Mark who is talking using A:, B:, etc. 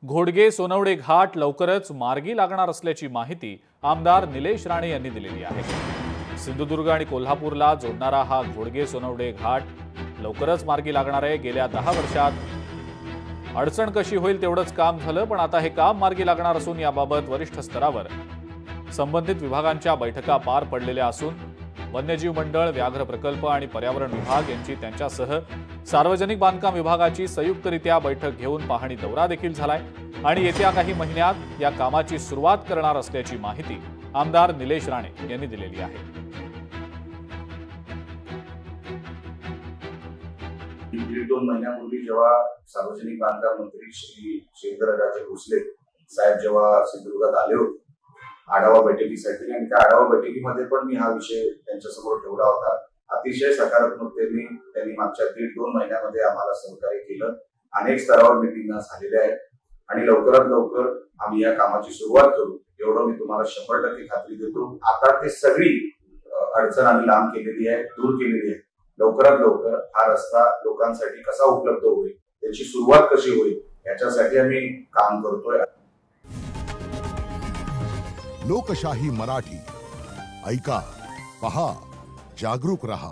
A: घोडगे सोनवडे घाट लवकरच मार्गी लागणार असल्याची माहिती आमदार निलेश राणे यांनी दिलेली आहे। सिंधुदुर्ग आणि कोल्हापूरला जोडणारा हा घोडगे सोनवडे घाट लवकरच मार्गी लागणार आहे। गेल्या 10 वर्षात अडचण कशी होईल तेवढंच काम झालं, पण आता हे काम मार्गी लागणार असून याबाबत वरिष्ठ स्तरावर संबंधित विभागांच्या बैठका पार पडलेल्या असून वन्यजीव मंडळ, व्याघ्र प्रकल्प आणि पर्यावरण विभाग यांची त्यांच्यासह सार्वजनिक बांधकाम विभागाची संयुक्तरित्या बैठक घेऊन पाहणी दौरा देखील झालाय आणि येत्या काही महिन्यात या कामाची सुरुवात करणार असल्याची माहिती आमदार निलेश राणे यांनी दिलेली आहे।
B: दीड 2 महिन्यापूर्वी जेव्हा सार्वजनिक बांधकाम मंत्री श्री शेखरराजे भोसले साहेब जेव्हा सिंधुदुर्गात आले होते आढावा बैठकीसाठी, आणि त्या आढावा बैठकीमध्ये पण मी हा विषय त्यांच्यासमोर ठेवला होता। अतिशय सकारात्मकतेने त्यांनी मागच्या 1.5-2 महिन्यामध्ये आम्हाला सहकार्य केलं। अनेक स्तरावर मीटिंग झालेल्या आहेत आणि लवकरात लवकर आम्ही या कामाची सुरुवात करू एवढं मी तुम्हाला 100% खात्री देतो। आता ते सगळी अडचण आम्ही लांब केलेली आहे, दूर केलेली आहे। लवकरात लवकर हा रस्ता लोकांसाठी कसा उपलब्ध होईल, त्याची सुरुवात कशी होईल याच्यासाठी आम्ही काम करतोय।
C: लोकशाही मराठी ऐका, पहा, जागरूक रहा।